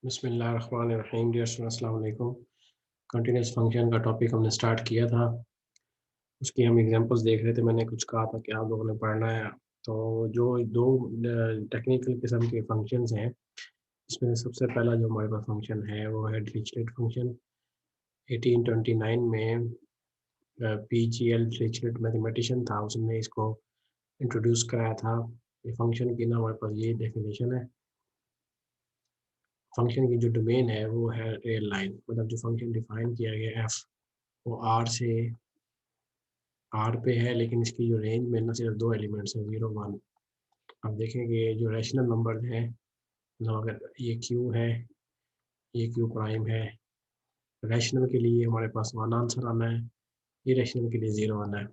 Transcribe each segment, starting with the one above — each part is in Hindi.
बिस्मिल्लाहिर्रहमानिर्रहीम। डियर स्टूडेंट्स, अस्सलाम वालेकुम। कंटीन्यूअस फंक्शन का टॉपिक हमने स्टार्ट किया था, उसकी हम एग्जांपल्स देख रहे थे। मैंने कुछ कहा था कि आप लोगों ने पढ़ना है। तो जो दो टेक्निकल किस्म के फंक्शंस हैं, इसमें सबसे पहला जो हमारे पास फंक्शन है वो है डिरिचलेट फंक्शन। 1829 में पीजीएल डिरिचलेट मैथमेटिशियन था, उसने इसको इंट्रोड्यूस कराया था। ये फंक्शन की ना हमारे पास ये डेफिनेशन है। फंक्शन की जो डोमेन है वो है रियल लाइन, मतलब जो फंक्शन डिफाइन किया गया एफ वो आर से आर पे है, लेकिन इसकी जो रेंज में ना सिर्फ दो एलिमेंट्स हैं, 0 1। अब देखेंगे जो रैशनल नंबर हैं, मतलब अगर ये क्यू है, ये क्यू प्राइम है, रैशनल के लिए हमारे पास 1 आंसर आना है, इरेशनल के लिए 0 आना है।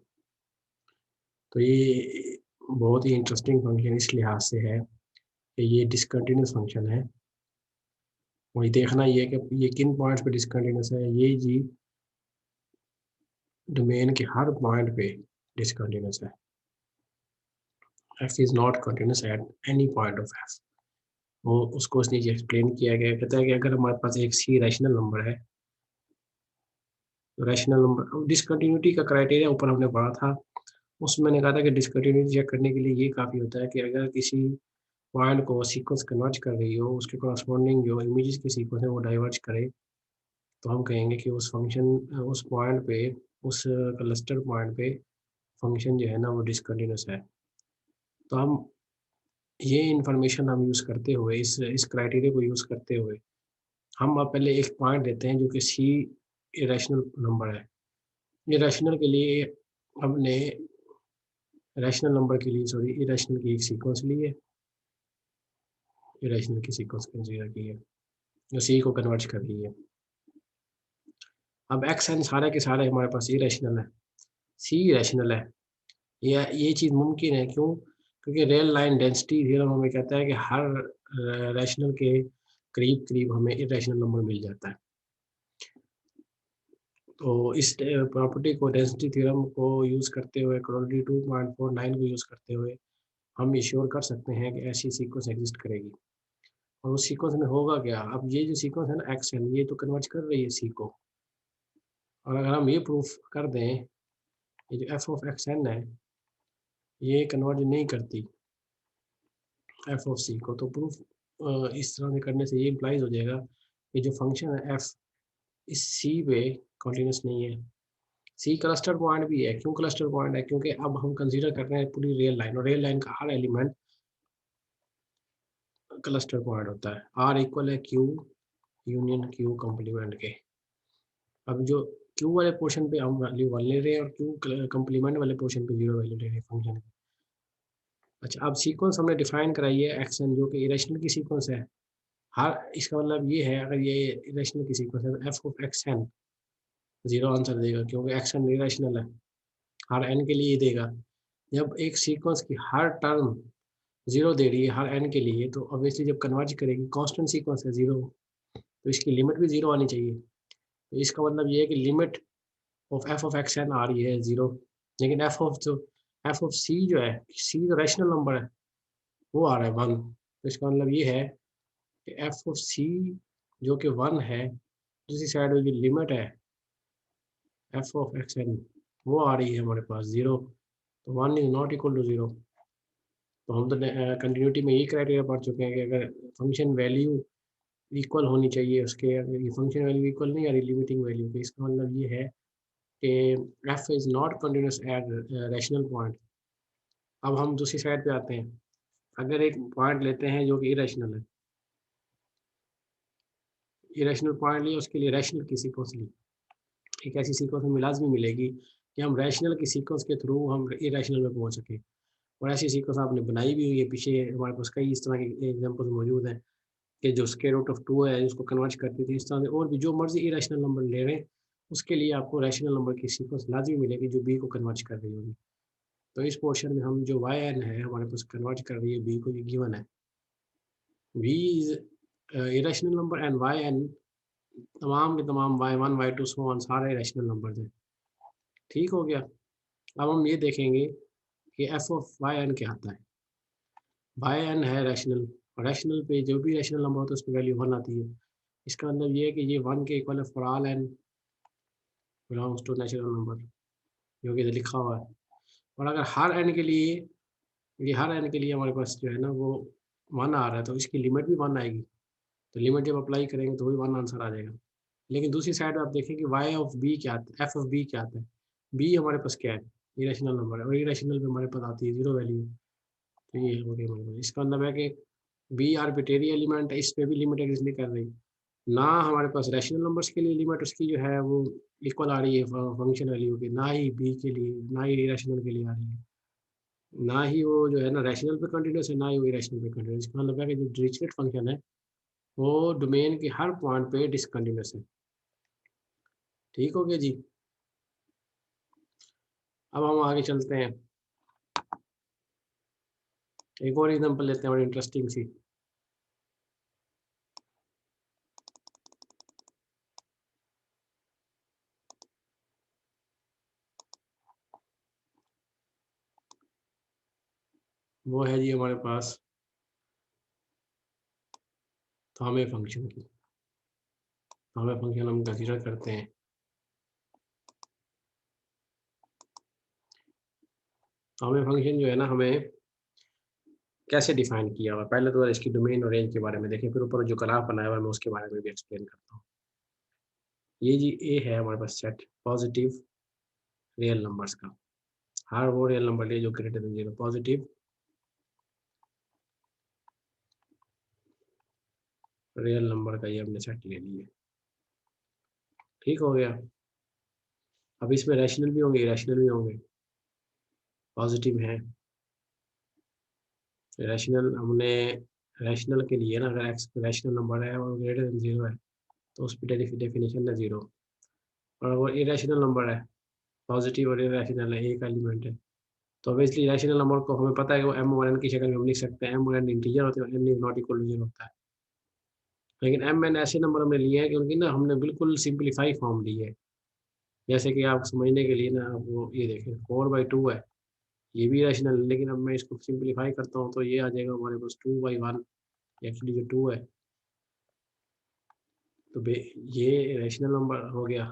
तो ये बहुत ही इंटरेस्टिंग फंक्शन इस लिहाज से है कि ये डिसकंटिन्यूस फंक्शन है। वही देखना ये है कि ये किन पॉइंट्स पे डिसकंटिन्यूस है। ये जी डोमेन के हर पॉइंट पे डिसकंटिन्यूस है। f is not continuous at any point of f। वो उसको उसने ये एक्सप्लेन किया गया, कहता है कि अगर हमारे पास एक सी रैशनल नंबर है, तो रैशनल नंबर डिसकंटिन्यूटी का क्राइटेरिया ऊपर हमने पढ़ा था। उसमें मैंने कहा था कि डिसकंटिन्यूटी चेक करने के लिए ये काफ़ी होता है कि अगर किसी पॉइंट को सीक्वेंस कन्वर्ज कर रही हो, उसके कॉरस्पॉन्डिंग जो इमेजेस की सीक्वेंस है वो डाइवर्ज करे, तो हम कहेंगे कि उस फंक्शन उस पॉइंट पे, उस क्लस्टर पॉइंट पे फंक्शन जो है ना वो डिसकंटिन्यूस है। तो हम ये इन्फॉर्मेशन हम यूज़ करते हुए, इस क्राइटेरिया को यूज़ करते हुए, हम अब पहले एक पॉइंट लेते हैं जो कि सी इरेशनल नंबर है। इरेशनल के लिए हमने रैशनल नंबर के लिए सॉरी इरेशनल की एक सीक्वेंस ली है, इरेशनल की सीक्वेंस कंसीडर की है जो सी को कन्वर्ट कर रही है। अब एक्स एन सारे के सारे हमारे पास इरेशनल है, सी इरेशनल है। ये चीज़ मुमकिन है, क्यों? क्योंकि रियल लाइन डेंसिटी थ्योरम हमें कहता है कि हर रैशनल के करीब करीब हमें इरेशनल नंबर मिल जाता है। तो इस प्रॉपर्टी को, डेंसिटी थ्योरम को यूज़ करते हुए, क्वाड्रेटिक 2.49 को यूज़ करते हुए हम एश्योर कर सकते हैं कि ऐसी सीक्वेंस एग्जिस्ट करेगी। और उस सीक्वेंस में होगा क्या? अब ये जो सीक्वेंस है ना एक्स एन, ये तो कन्वर्ज कर रही है सी को। और अगर हम ये प्रूफ कर दें, ये जो एफ ऑफ एक्स एन है, ये कन्वर्ज नहीं करती एफ ऑफ सी को, तो प्रूफ इस तरह से करने से ये इम्प्लाइज हो जाएगा कि जो फंक्शन है एफ इस सी पे कॉन्टिन्यूस नहीं है। सी क्लस्टर पॉइंट भी है। क्यों क्लस्टर पॉइंट है? क्योंकि अब हम कंसीडर कर रहे हैं पूरी रियल लाइन, और रियल लाइन का हर एलिमेंट क्लस्टर पॉइंट होता है। आर इक्वल है क्यू यूनियन क्यू कॉम्प्लीमेंट के। अब जो क्यू वाले पोर्शन पे हम वैल्यू 1 ले रहे हैं और क्यू कॉम्प्लीमेंट वाले पोर्शन पे 0 वैल्यू ले रहे हैं फंक्शन की। अच्छा, अब सीक्वेंस हमने डिफाइन कराई है एक्स एन, जो कि इरेशनल की सीक्वेंस है। हर इसका मतलब ये है, अगर ये इरेशनल की सीक्वेंस है तो F of x N 0 answer देगा, क्योंकि एक्स एन इरेशनल है। हर एन के लिए देगा। जब एक सीक्वेंस की हर टर्म 0 दे रही है हर एन के लिए, तो ऑब्वियसली जब कन्वर्ज करेगी, कांस्टेंट सीक्वेंस है 0, तो इसकी लिमिट भी 0 आनी चाहिए। तो इसका मतलब ये है कि limit of f of x n आ रही है 0, लेकिन एफ ऑफ सी जो है, सी जो रैशनल नंबर है वो आ रहा है 1। तो इसका मतलब ये है कि एफ ऑफ सी जो कि 1 है, दूसरी साइड में जो लिमिट है एफ ऑफ एक्स एन वो आ रही है हमारे पास 0। तो 1 इज नॉट इक्वल टू 0। तो हम तो कंटिन्यूटी में यही क्राइटेरिया पढ़ चुके हैं कि अगर फंक्शन वैल्यू इक्वल होनी चाहिए उसके, अगर ये फंक्शन वैल्यू इक्वल नहीं आ रही लिमिटिंग वैल्यू पे, इसका मतलब ये है कि F is not continuous at rational point. अब हम दूसरी साइड पे आते हैं। अगर एक पॉइंट लेते हैं जो कि इरेशनल है, इरेशनल पॉइंट लिया, उसके लिए रैशनल की सीक्वेंस ली, एक ऐसी सीक्वेंस हमें लाजमी मिलेगी कि हम रैशनल की सीक्वेंस के थ्रू हम इरेशनल में पहुंच सकें। और ऐसी सीक्वेंस आपने बनाई भी हुई है, पीछे हमारे पास कई इस तरह के एग्जाम्पल मौजूद हैं कि जो स्क्वायर रूट ऑफ 2 है उसको कन्वर्ट करती थी। इस तरह से और भी जो मर्जी इरेशनल नंबर ले रहे हैं, उसके लिए आपको रैशनल नंबर की सीक्वेंस लाजमी मिलेगी जो बी को कन्वर्ट कर रही होगी। तो इस पोर्शन में हम जो वाई एन है हमारे पास कन्वर्ट कर रही है बी को, ये गिवन है। V is irrational number and Y N तमाम के तमाम Y one Y two so on सारे इरेशनल नंबर हैं। ठीक हो गया। अब हम ये देखेंगे कि एफ ऑफ वाई एन क्या आता है। वाई एन है रैशनल रैशनल पे जो भी रैशनल नंबर होता है उस पे वैल्यू 1 आती है। इसका मतलब ये है कि ये 1 के इक्वल है for all N belongs to natural number, जो कि इधर लिखा हुआ है। और अगर हर एन के लिए ये हर एन के लिए हमारे पास जो है ना वो 1 आ रहा है, तो इसकी लिमिट भी 1 आएगी। तो लिमिट जब अप्लाई करेंगे तो वही 1 आंसर आ जाएगा। लेकिन दूसरी साइड आप देखें कि y ऑफ b क्या आता है, f ऑफ b क्या आता है। b हमारे पास क्या है? इरेशनल नंबर है और इरेशनल पे हमारे पास आती है 0 वैल्यू। तो ये हो गया हमारे पास। इसका मतलब है कि b आर्बिट्रेरी एलिमेंट है, इस पे भी लिमिट एग्जिस्ट नहीं कर रही। ना हमारे पास रैशनल नंबर्स के लिए लिमिट उसकी जो है वो इक्वल आ रही है फंक्शन वैल्यू की, ना ही b के लिए, ना ही इरेशनल के लिए आ रही है। ना ही वो जो है ना रैशनल पे कंटीन्यूअस है, ना ही वो इरेशनल पे कंटीन्यूअस। इसका मतलब है कि जो डिरिचलेट फंक्शन है वो डोमेन के हर पॉइंट पे डिसकंटीन्यूअस है। ठीक हो गया जी। अब हम आगे चलते हैं, एक और एग्जांपल लेते हैं बड़ी इंटरेस्टिंग सी। वो है जी हमारे पास थॉमे फंक्शन की। थॉमे फंक्शन हम कंसीडर करते हैं। थॉमे फंक्शन जो है ना हमें कैसे डिफाइन किया हुआ है? पहले तो इसकी डोमेन और रेंज के बारे में देखें, फिर ऊपर जो ग्राफ बनाया हुआ है मैं उसके बारे में भी एक्सप्लेन करता हूँ। ये जी ए है हमारे पास सेट पॉजिटिव रियल नंबर्स का। हर वो रियल नंबर लिए जो greater than 0, positive real number का ये हमने सेट ले लिया। ठीक हो गया। अब इसमें रैशनल भी होंगे, इरेशनल भी होंगे। पॉजिटिव है, रैशनल हमने रैशनल के लिए ना अगर एक्स रैशनल नंबर है और ग्रेटर देन 0 है तो उस पर डेफिनेशन है 0। और वो इरेशनल नंबर है, पॉजिटिव और इरेशनल है, एक एलिमेंट है, तो ऑब्वियसली इरेशनल नंबर को हमें पता है कि वो एम और एन की शक्ल में हम लिख सकते हैं। एम और एन इंटीजर होते हैं, N is not equal to 0 होता है। लेकिन एम एन ऐसे नंबर हमने लिए हैं कि उनकी ना हमने बिल्कुल सिंप्लीफाई फॉर्म ली है। जैसे कि आप समझने के लिए ना आप वो ये देखें 4/2 है, ये भी इरेशनल है, लेकिन अब मैं इसको सिंप्लीफाई करता हूँ तो ये आ जाएगा हमारे पास 2/1। एक्चुअली जो 2 है तो ये रैशनल नंबर हो गया।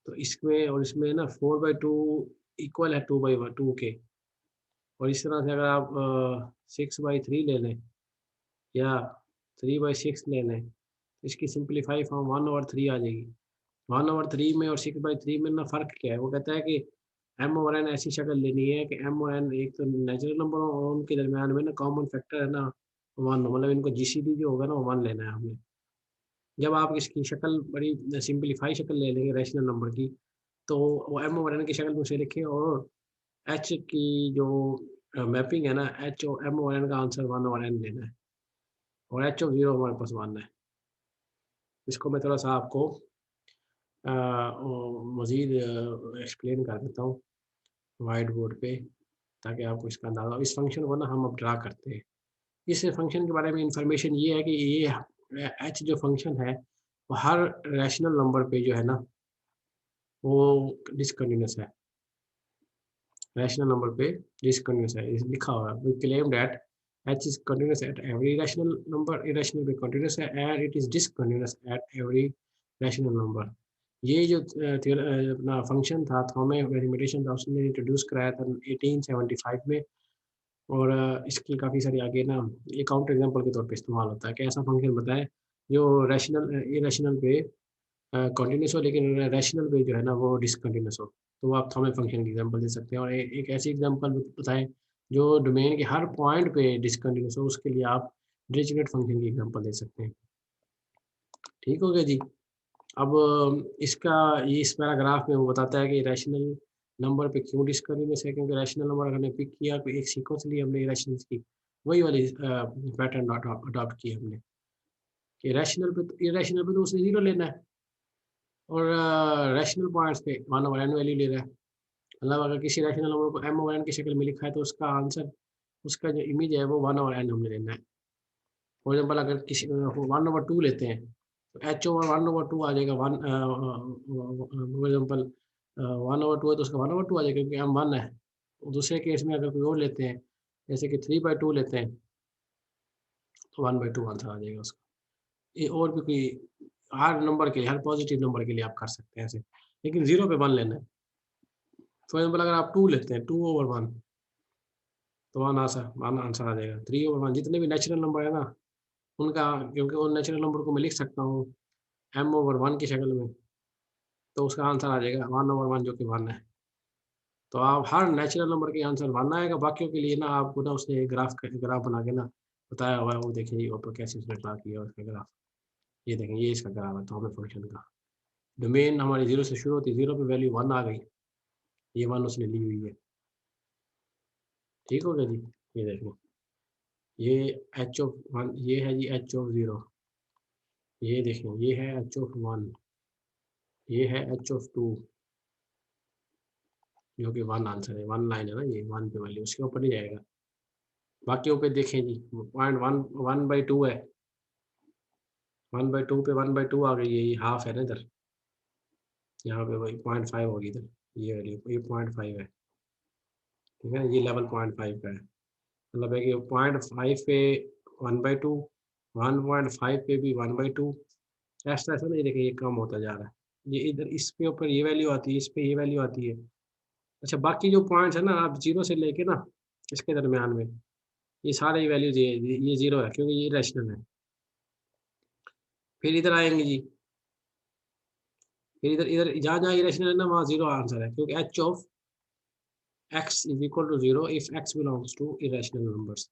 तो इसमें और इसमें ना 4/2 इक्वल है 2/2 के। और इस तरह से अगर आप 6/3 ले लें या 3/6 ले लें, तो इसकी सिंप्लीफाई फॉर्म 1/3 आ जाएगी। 1/3 में और 6/3 में ना फ़र्क क्या है? वो कहता है कि एम और एन ऐसी शक्ल लेनी है कि एम और एन एक तो नेचुरल नंबर हो और उनके दरमियान में ना कॉमन फैक्टर है ना 1 हो, मतलब इनको जीसीडी जो होगा ना वो 1 लेना है हमने। जब आप इसकी शक्ल बड़ी सिंप्लीफाई शक्ल ले लेंगे रैशनल नंबर की, तो वो एम ओवर एन की शक्ल में उसे लिखें और एच की जो मैपिंग है ना H O M over N का आंसर 1 ओवर एन लेना है और एच ऑफ 0 हमारे पास 1 है। इसको मैं थोड़ा सा आपको मज़ीद एक्सप्लेन कर देता हूँ व्हाइट बोर्ड पे, ताकि आपको इसका अंदाज़ा हो। इस फंक्शन को ना हम अब ड्रा करते हैं। इस फंक्शन के बारे में इंफॉर्मेशन ये है कि ये एच जो फंक्शन है वो हर रैशनल नंबर पे जो है ना वो डिसकंटिन्यूअस है। रैशनल नंबर पे डिसकंटिन्यूअस है, लिखा हुआ है। We claim that h is continuous at every rational number, irrational पे कंटिन्यूअस है and it is discontinuous at every rational number. ये जो अपना फंक्शन था थॉमे मैथमेटिशियन था उसने इंट्रोड्यूस कराया था 1875 में। और इसकी काफ़ी सारी आगे ना ये काउंटर एग्जांपल के तौर पे इस्तेमाल होता है कि ऐसा फंक्शन बताएं जो रैशनल इरेशनल पे कंटीन्यूअस हो लेकिन रैशनल पे जो है ना वो डिसकंटीन्यूअस हो। तो वो आप थॉमस फंक्शन की एग्जांपल दे सकते हैं। और एक ऐसी एग्जांपल बताएं जो डोमेन के हर पॉइंट पे डिसकंटीन्यूअस हो, उसके लिए आप डिरिचलेट फंक्शन की एग्जांपल दे सकते हैं। ठीक हो गया जी। अब इसका ये इस पैराग्राफ में वो बताता है कि रैशनल नंबर पे क्यों डिसकंटीन्यूअस है, क्योंकि रैशनल नंबर हमने पिक किया कोई एक सीक्वेंस ली हमने इरेशनल्स की, वही वाली पैटर्न अडॉप्ट की हमने कि रैशनल पे तो इरेशनल पे तो उसने 0 लेना है और रैशनल पॉइंट्स पे 1 ओवर n वैल्यू ले रहा है। मतलब अगर किसी रैशनल नंबर को m ओवर n की शक्ल में लिखा है तो उसका आंसर, उसका जो इमेज है वो 1 ओवर n हमने लेना है। फॉर एग्जाम्पल अगर किसी 1/2 लेते हैं तो h ओवर 1/2 आ जाएगा। फॉर एग्जाम्पल 1/2 है तो उसका 1/2 आ जाएगा क्योंकि m 1 है। दूसरे केस में अगर कोई और लेते हैं जैसे कि 3/2 लेते हैं 1/2 आंसर आ जाएगा उसका। ये और भी कोई हर नंबर के लिए, हर पॉजिटिव नंबर के लिए आप कर सकते हैं ऐसे, लेकिन 0 पे 1 लेना है। फॉर एग्ज़ाम्पल अगर आप 2 लेते हैं, 2/1 तो 1 आंसर आ जाएगा। 3/1 जितने भी नेचुरल नंबर है ना, उनका, क्योंकि उन नेचुरल नंबर को मैं लिख सकता हूँ m/1 की शक्ल में, तो उसका आंसर आ जाएगा 1/1 जो कि 1 है। तो आप हर नेचुरल नंबर के आंसर 1 आएगा, बाकियों के लिए ना आपको ना उसने ग्राफ बना के ना बताया हुआ है, वो देखिए ये ऊपर कैसे उसने ड्रा किया है उसका ग्राफ। ये देखें, ये इसका ग्राफ है तो हमें फंक्शन का। डोमेन हमारी 0 से शुरू होती है, 0 पे वैल्यू 1 आ गई, ये 1 उसने ली हुई है। ठीक हो गया जी? ये देखें, ये h(1) ये है जी h(0), ये देखें, ये है h(1), ये है h(2), जो कि 1 आंसर है, 1 लाइन है ना, ये 1 पे वैल्यू उसके ऊपर नहीं जाएगा। बाकियों पे देखें जी, 0.1 1/2 है, 1/2 पे 1/2 आ गई है, ये हाफ है ना इधर, यहाँ पे वही 0.5 होगी इधर, ये वैल्यू, ये 0.5 है, ठीक है, ये लेवल 0.5 का है। मतलब है कि 0.5 पे 1/2, 1.5 पे भी 1/2, ऐसा-ऐसा नहीं, देखिए ये कम होता जा रहा है। ये इधर इसके ऊपर ये वैल्यू आती है, इस पे ये वैल्यू आती है। अच्छा, बाकी जो पॉइंट्स है ना, आप 0 से लेके ना इसके दरमियान में, ये सारे वैल्यूज़ ये 0 है, क्योंकि ये रैशनल है। फिर इधर आएँगे जी, फिर इधर इधर जहाँ-जहाँ इरेशनल है ना, वहाँ 0 आंसर है, क्योंकि h of x is equal to 0 if x belongs to irrational numbers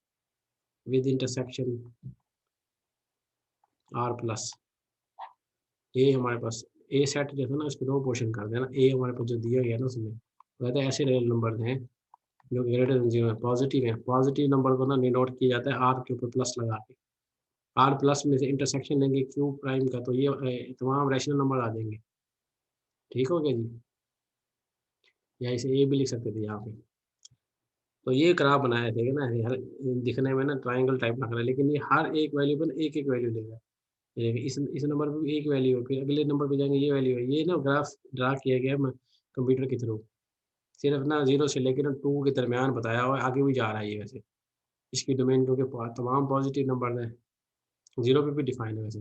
with intersection r plus. ये हमारे पास ए सेट जो था ना, उसके 2 पोर्शन कर देना। ए हमारे पास जो दिया गया ना उसमें, कहते हैं ऐसे रियल नंबर हैं जो ग्रेटर देन 0 है, पॉजिटिव है। पॉजिटिव नंबर को ना डिनोट किया जाता है r के ऊपर प्लस लगा के। r प्लस में से इंटरसेक्शन लेंगे q प्राइम का, तो ये तमाम रैशनल नंबर आ जाएँगे। ठीक हो गया जी? या इसे ए भी लिख सकते थे यहाँ पे। तो ये ग्राफ बनाया थे ना, हर दिखने में ना ट्रायंगल टाइप लग रहा है, लेकिन ये हर एक वैल्यू पे ना एक-एक वैल्यू लेगा। ये देखिए, इस नंबर पे भी एक वैल्यू है, फिर अगले नंबर पे जाएँगे ये वैल्यू है। ये ना ग्राफ ड्रा किया गया है कंप्यूटर के थ्रू। सिर्फ ना 0 से लेके ना 2 के दरमियान बताया हुआ है, आगे भी जा रहा है ये वैसे। इसकी डोमेन क्योंकि तमाम पॉजिटिव नंबर हैं, 0 पे भी डिफाइन है वैसे।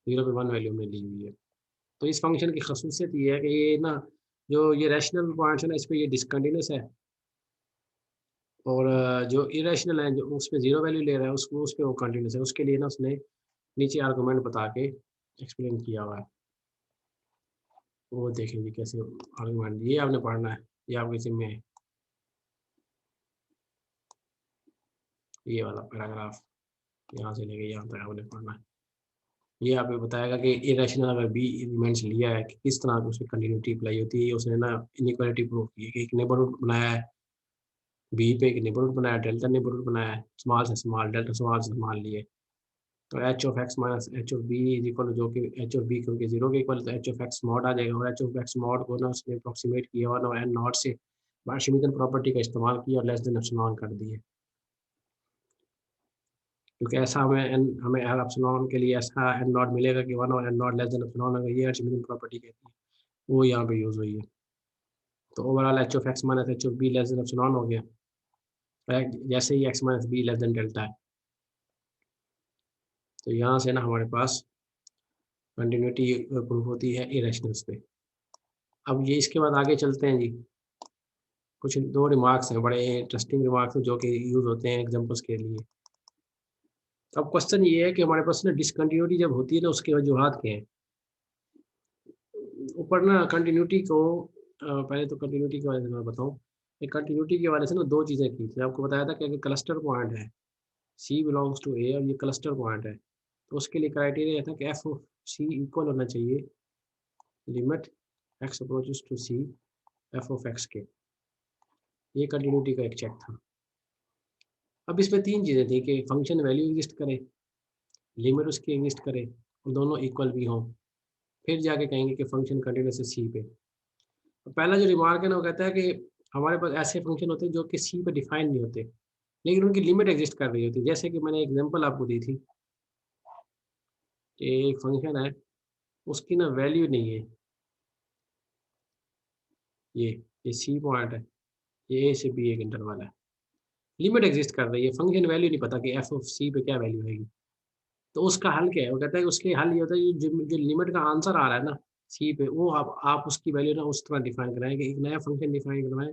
0 पे 1 वैल्यू हमने ली हुई है। तो इस फ़ंक्शन की ख़ासियत ये है कि ये ना जो ये रैशनल पॉइंट्स है ना, इस पे ये डिसकंटीन्यूअस है, और जो इरेशनल है, जो उसपे 0 वैल्यू ले रहा है, उसको उसपे वो कंटीन्यूअस है। उसके लिए ना उसने नीचे आर्गुमेंट बता के एक्सप्लेन किया हुआ है। वो देखेंगे कैसे आर्गुमेंट, ये आपने पढ़ना है, ये आपके ज़िम्मे है, ये वाला पैराग्राफ यहाँ से लेके यहाँ तक आपने पढ़ना है। ये आपको बताएगा कि इरेशनल अगर बी एलिमेंट्स लिया है कि किस तरह उसकी कंटिन्यूटी अप्लाई होती है। ये उसने ना इनइक्वालिटी प्रूव की है कि एक नेबरहुड बनाया है, बी पे एक नेबरहुड बनाया है, डेल्टा नेबरहुड बनाया है, स्मॉल से स्मॉल, डेल्टा स्मॉल से स्मॉल लिए। तो h of x minus h of b is equal, जो कि एच ऑफ बी क्योंकि 0 के इक्वल, तो एच ऑफ एक्स मॉड आ जाएगा, और एच ऑफ एक्स मॉड को ना उसने अप्रॉक्सीमेट किया हुआ ना एन नॉट से बार्शीमितन प्रॉपर्टी का इस्तेमाल किया और लेस देन एप्सिलॉन कर दिए, क्योंकि ऐसा हमें एल एप्सिलॉन के लिए ऐसा एन नॉट मिलेगा कि 1 और n not less than epsilon होगा, ये बार्शीमितन प्रॉपर्टी कहती है, वो यहाँ पे यूज़ हुई है। तो overall h of x minus h of b less than epsilon हो गया, जैसे ही x minus b less than delta है। तो यहाँ से ना हमारे पास कंटिन्यूटी प्रूफ होती है इरेशनल्स पे। अब ये इसके बाद आगे चलते हैं जी। कुछ 2 रिमार्क्स हैं, बड़े इंटरेस्टिंग रिमार्क्स हैं जो कि यूज़ होते हैं एग्ज़ाम्पल्स के लिए। अब क्वेश्चन ये है कि हमारे पास ना डिसकंटिन्यूटी जब होती है ना, उसके वजूहात क्या हैं? ऊपर ना कंटिन्यूटी को पहले तो कंटिन्यूटी के बारे में मैं बताऊँ। एक कंटिन्यूटी के हवाले से ना 2 चीज़ें की थी। आपको बताया था कि अगर क्लस्टर पॉइंट है, सी बिलॉन्ग्स टू ए और ये क्लस्टर पॉइंट है, तो उसके लिए क्राइटेरिया था कि एफ ऑफ सी इक्वल होना चाहिए limit x approaches to c f of x के। ये कंटिन्यूटी का एक चेक था। अब इसमें 3 चीज़ें थी कि फंक्शन वैल्यू एग्जिस्ट करे, लिमिट उसकी एग्जिस्ट करे और दोनों इक्वल भी हों। फिर जाके कहेंगे कि फंक्शन कंटीन्यूअस है सी पे। तो पहला जो रिमार्क है ना, वो कहता है कि हमारे पास ऐसे फंक्शन होते हैं जो कि सी पे डिफाइन नहीं होते, लेकिन उनकी लिमिट एग्जिस्ट कर रही होती है। जैसे कि मैंने एग्जांपल आपको दी थी कि एक फंक्शन है, उसकी ना वैल्यू नहीं है, ये ये सी पॉइंट है, ये ए से बी एक इंटरवल है। लिमिट एग्जिस्ट कर रही है, फंक्शन वैल्यू नहीं पता कि एफ ऑफ सी पे क्या वैल्यू आएगी। तो उसका हल क्या है? वो कहता है कि उसके हल ये होता है कि जो लिमिट का आंसर आ रहा है ना सी पे, वो आप उसकी वैल्यू ना उस तरह डिफाइन कराएँ कि एक नया फंक्शन डिफाइन करवाएँ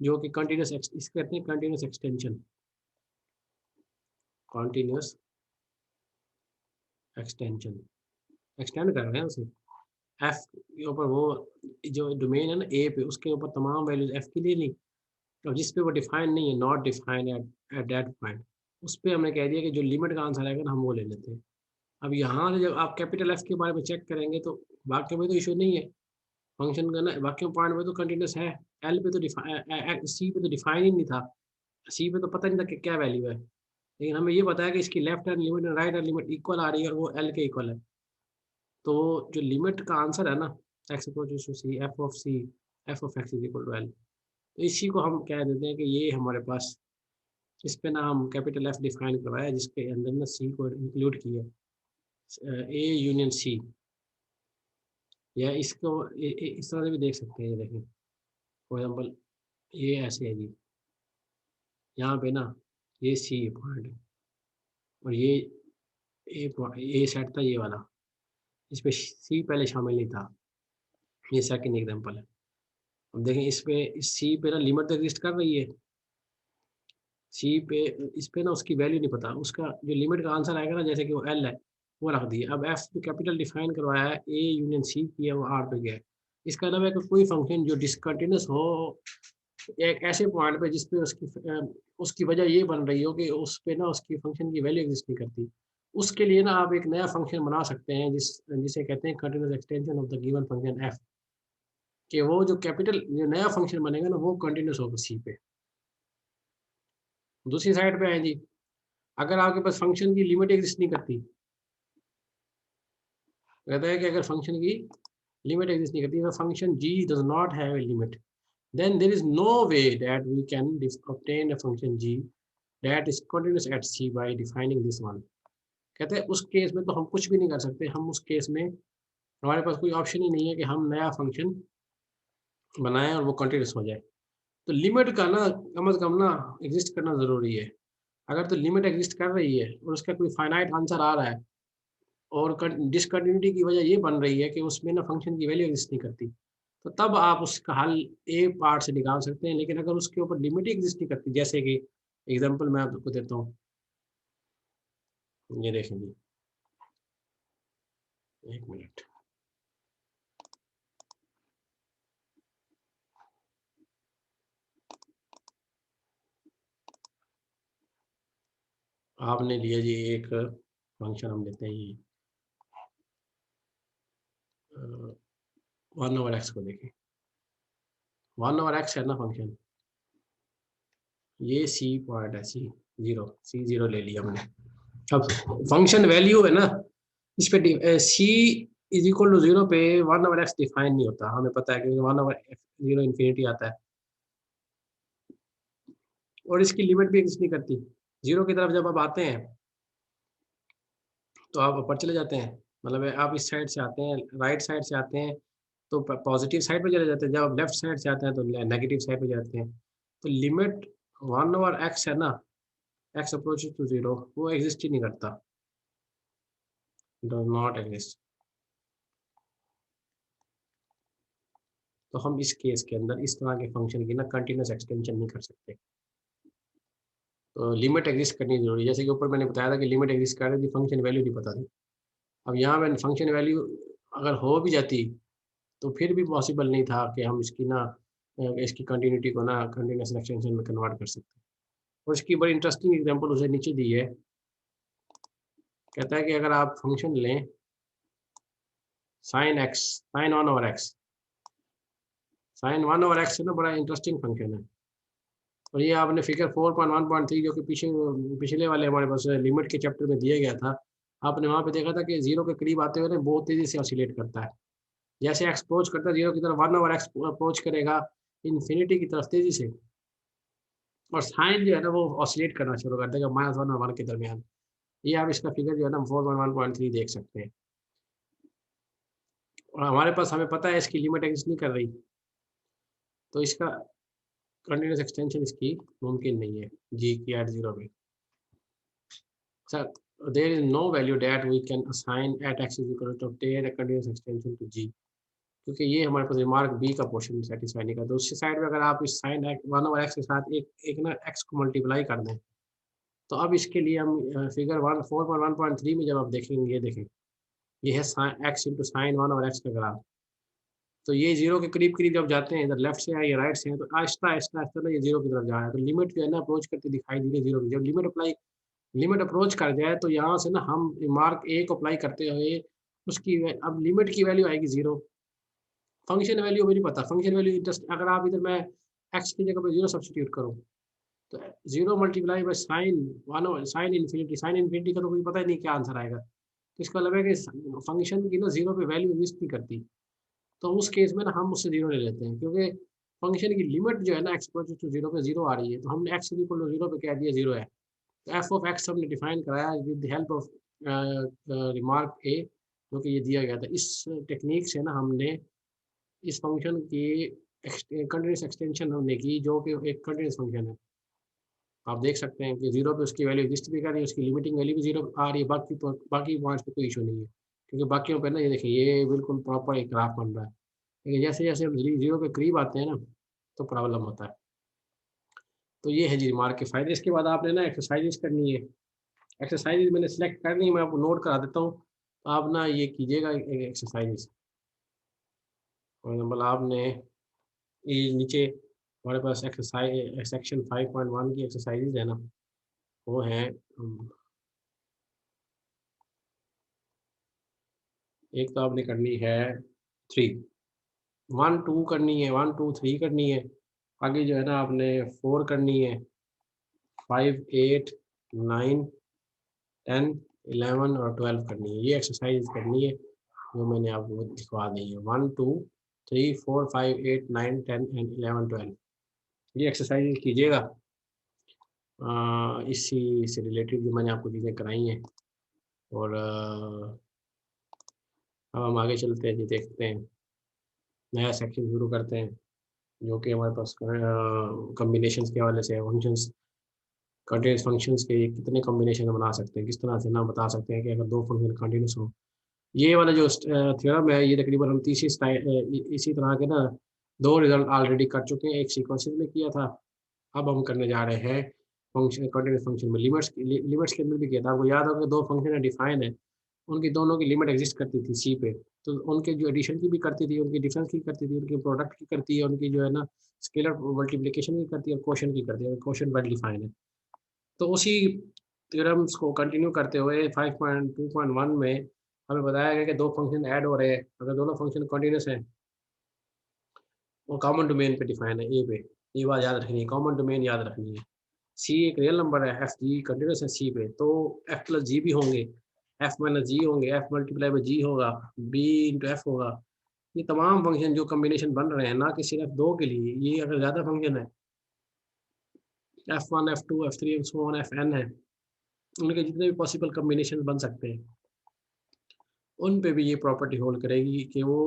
जो कि कंटीन्यूअस इसको कहते हैं continuous extension, continuous extension, extend कर रहे हैं उसे। एफ के ऊपर वो जो डोमेन है ना ए पे, उसके ऊपर तमाम वैल्यूज़ एफ के लिए नहीं, और जिस पे वो डिफाइन नहीं है, not define at that point, उस पे हमने कह दिया कि जो लिमिट का आंसर आएगा ना हम वो ले लेते हैं। अब यहाँ से जब आप कैपिटल एफ के बारे में चेक करेंगे तो वाक्य में तो इश्यू नहीं है, फंक्शन का ना वाक्य पॉइंट में तो कंटीन्यूअस है, एल पे तो सी पे तो डिफाइन ही नहीं था, सी पे तो पता नहीं था कि क्या वैल्यू है। लेकिन हमें ये पता है कि इसकी लेफ्ट हैंड लिमिट और राइट हैंड लिमिट इक्वल आ रही है और वो एल के इक्वल है। तो जो लिमिट का आंसर है ना, x approaches to c, f of x is equal to l, तो इसी को हम कह देते हैं कि ये हमारे पास, इस पे ना हम कैपिटल एफ डिफाइन करवाया जिसके अंदर ना सी को इंक्लूड किया, ए यूनियन सी, या इसको इस तरह से भी देख सकते हैं। ये देखें फॉर एग्जाम्पल, ये ऐसे है जी, यहाँ पे ना ये सी पॉइंट और ये ए सेट था ये वाला, इस पे सी पहले शामिल नहीं था, ये सेकंड एग्जांपल है। अब देखें इस पे, इस सी पे ना लिमिट तो एग्जिस्ट कर रही है, सी पे, इस पे ना उसकी वैल्यू नहीं पता, उसका जो लिमिट का आंसर आएगा ना जैसे कि वो एल है, वो रख दिया। अब एफ जो कैपिटल डिफाइन करवाया है ए यूनियन सी किया, वो आर पे गया है। इसका मतलब है कि कोई फंक्शन जो डिसकंटिन्यूस हो एक ऐसे पॉइंट पे जिसपे उसकी वजह ये बन रही हो कि उस पे ना उसकी फंक्शन की वैल्यू एग्जिस्ट नहीं करती, उसके लिए ना आप एक नया फंक्शन बना सकते हैं जिसे कहते हैं continuous extension of the given function F, कि वो जो कैपिटल जो नया फंक्शन बनेगा ना वो कंटीन्यूअस होगा सी पे। दूसरी साइड पे है जी, अगर आपके पास फंक्शन की लिमिट एग्जिस्ट नहीं करती, कहता है कि अगर फंक्शन की लिमिट एग्जिस्ट नहीं करती, function g does not have a limit, then there is no way that we can obtain a function g that is continuous at c by defining this one। कहते हैं उस केस में तो हम कुछ भी नहीं कर सकते, हम उस केस में हमारे पास कोई ऑप्शन ही नहीं है कि हम नया फंक्शन बनाएं और वो कंटिन्यूस हो जाए। तो लिमिट का ना कम से कम ना एग्जिस्ट करना ज़रूरी है। अगर तो लिमिट एग्जिस्ट कर रही है और उसका कोई फाइनाइट आंसर आ रहा है और डिसकंटिन्यूटी की वजह ये बन रही है कि उसमें ना फंक्शन की वैल्यू एग्जिस्ट नहीं करती, तो तब आप उसका हल ए पार्ट से निकाल सकते हैं। लेकिन अगर उसके ऊपर लिमिट ही एग्जिस्ट नहीं करती, जैसे कि एग्जांपल मैं आपको देता हूँ, ये देखें जी, एक मिनट, आपने लिया जी एक फंक्शन, हम लेते हैं ये 1/x को देखें, 1/x है ना फंक्शन, ये सी पॉइंट है, सी जीरो ले लिया हमने। अब फंक्शन वैल्यू है ना, इस पे सी इज इक्वल टू जीरो पे 1/x डिफाइन नहीं होता, हमें पता है कि 1/0 इन्फिनिटी आता है और इसकी लिमिट भी एग्जिस्ट नहीं करती। जीरो की तरफ जब आप आते हैं तो आप ऊपर चले जाते हैं, मतलब आप इस साइड से आते हैं, राइट साइड से आते हैं तो पॉजिटिव साइड पे चले जाते हैं, जब आप लेफ्ट साइड से आते हैं तो नेगेटिव साइड पे जाते हैं। तो लिमिट 1/x है ना, x अप्रोचेस टू जीरो, वो एग्जिस्ट ही नहीं करता, डज नॉट एग्जिस्ट। तो हम इस केस के अंदर इस तरह के फंक्शन की ना कंटिन्यूस एक्सटेंशन नहीं कर सकते। तो लिमिट एग्जिस्ट करनी जरूरी है, जैसे कि ऊपर मैंने बताया था कि लिमिट एग्जिस्ट कर रही थी, फंक्शन वैल्यू नहीं पता थी। अब यहाँ मैंने फंक्शन वैल्यू अगर हो भी जाती तो फिर भी पॉसिबल नहीं था कि हम इसकी ना इसकी कंटिन्यूटी को ना कंटिन्यूस एक्सटेंशन में कन्वर्ट कर सकते। और इसकी बड़ी इंटरेस्टिंग एग्जांपल उसे नीचे दी है, कहता है कि अगर आप फंक्शन लें sign x, sign 1/x, sign 1/x है ना, बड़ा इंटरेस्टिंग फंक्शन है। और ये आपने फिगर 4.1.3 जो कि पिछले वाले हमारे पास लिमिट के चैप्टर में दिया गया था, आपने वहाँ पे देखा था कि जीरो के करीब आते हुए ना बहुत तेजी से ऑसिलेट करता है। जैसे एक्स अप्रोच करता है जीरो की तरफ, 1/x अप्रोच करेगा इन्फिनिटी की तरफ तेजी से, और साइन जो है ना वो ऑसिलेट करना शुरू कर देगा -1 और 1 के दरमियान। ये आप इसका फिगर जो है ना 4.1.3 देख सकते हैं। और हमारे पास, हमें पता है इसकी लिमिट एग्जिस्ट नहीं कर रही, तो इसका कंटिन्यूस एक्सटेंशन इसकी मुमकिन नहीं है जी की एट जीरो पे। Sir there is no value that we can assign at x is equal to obtain a continuous extension to g, क्योंकि ये हमारे पास रिमार्क बी का पोर्शन सेटिस्फाई नहीं करता। दूसरी साइड में अगर आप इस साइन वन ओवर एक्स के साथ एक ना एक्स को मल्टीप्लाई कर दें, तो अब इसके लिए हम फिगर 4.1.3 में जब आप देखेंगे, ये देखें, ये है sine x into sine one और एक्स का ग्राफ। तो ये जीरो के करीब करीब जब जाते हैं, इधर लेफ्ट से है या राइट से है, तो आहिस्ता आहिस्ता आहिस्ता ना ये जीरो की तरफ जा रहा है। तो लिमिट जो है ना अप्रोच करते दिखाई दे रही है जीरो की। जब लिमिट अप्रोच कर जाए तो यहाँ से ना हम मार्क ए को अप्लाई करते हुए अब लिमिट की वैल्यू आएगी जीरो। फंक्शन वैल्यू भी नहीं पता, फंक्शन वैल्यू जस्ट अगर आप इधर मैं एक्स की जगह पर जीरो सब्सटीट्यूट करूँ, तो zero multiply by sine one, sine infinity का तो कोई पता ही नहीं क्या आंसर आएगा। तो इसका मतलब है कि फंक्शन की ना जीरो पे वैल्यू एग्जिस्ट नहीं करती। तो उस केस में ना हम उससे जीरो ले लेते हैं, क्योंकि फंक्शन की लिमिट जो है ना एक्स टू जीरो पे जीरो आ रही है, तो हमने एक्स इक्वल टू जीरो पे कह दिया जीरो है। तो एफ ऑफ एक्स हमने डिफाइन कराया with the help of remark A, जो कि ये दिया गया था। इस टेक्निक से ना हमने इस फंक्शन की कंटिन्यूस एक्सटेंशन हमने की, जो कि एक कंटिन्यूस फंक्शन है। आप देख सकते हैं कि जीरो पे उसकी वैल्यू एग्जिस्ट भी कर रही है, उसकी लिमिटिंग वैल्यू भी जीरो आ रही है, बाकी पॉइंट्स पे कोई इशू नहीं है, क्योंकि बाकियों पे ना ये देखिए ये बिल्कुल प्रॉपर एक ग्राफ बन रहा है। लेकिन जैसे जैसे हम जीरो के करीब आते हैं ना, तो प्रॉब्लम होता है। तो ये है जी रिमार्क के फायदे। इसके बाद आपने ना एक्सरसाइजेस करनी है। एक्सरसाइजेस मैंने सेलेक्ट करनी है, मैं आपको नोट करा देता हूँ। तो आप ना ये कीजिएगा एक्सरसाइजेस। फॉर एग्जाम्पल आपने ये नीचे हमारे पास एक्सरसाइज सेक्शन 5.1 की एक्सरसाइजेज है ना, वो है एक तो आपने करनी है 3, 1 2 करनी है, 1 2 3 करनी है। आगे जो है ना आपने 4 करनी है, 5 8 9 10 11 और 12 करनी है। ये एक्सरसाइज करनी है जो मैंने आपको दिखवा दी है। 1 2 3 4 5 8 9 10 एंड 11 12 ये एक्सरसाइज कीजिएगा। इसी से रिलेटेड जो मैंने आपको चीज़ें कराई हैं। और अब हम आगे चलते हैं जी, देखते हैं नया सेक्शन शुरू करते हैं, जो कि हमारे पास कॉम्बिनेशंस के हवाले से है। फंक्शंस, कंटीन्यूस फंक्शंस के कितने कॉम्बिनेशन बना सकते हैं, किस तरह से ना बता सकते हैं कि अगर दो फंक्शन कंटीन्यूस हो। ये वाला जो थ्योरम है, ये तकरीबन हम इसी तरह के ना 2 रिजल्ट ऑलरेडी कर चुके हैं। एक सीक्वेंसेस में किया था, अब हम करने जा रहे हैं फंक्शन कंटीन्यूस फंक्शन में। लिमिट्स के अंदर भी किया था। आपको याद होगा 2 फंक्शन है डिफाइन है, उनकी दोनों की लिमिट एग्जिस्ट करती थी सी पे। तो उनके जो एडिशन की भी करती थी, उनकी डिफरेंस की करती थी, उनकी प्रोडक्ट की करती है, उनकी जो है ना स्केलर मल्टीप्लिकेशन की करती है, क्वोशंट की करती है। क्वोशंट वेल डिफाइन है। तो उसी थ्योरम्स को कंटिन्यू करते हुए 5.2.1 में हमें बताया गया कि 2 फंक्शन ऐड हो रहे हैं। अगर दोनों फंक्शन कंटिन्यूस हैं, वो कॉमन डोमेन पे डिफाइन है ए पे। ये बात याद रखनी है, कॉमन डोमेन याद रखनी है। सी एक रियल नंबर है, एफ जी कंटिन्यूस है सी पे, तो एफ प्लस जी भी होंगे, एफ माइनस जी होंगे, एफ मल्टीप्लाई बाई जी होगा, बी इंटू एफ होगा। ये तमाम फंक्शन जो कॉम्बिनेशन बन रहे हैं ना कि सिर्फ 2 के लिए, ये अगर ज़्यादा फंक्शन है, f one f two f three f n है, उनके जितने भी पॉसिबल कॉम्बिनेशन बन सकते हैं, उन पे भी ये प्रॉपर्टी होल्ड करेगी कि वो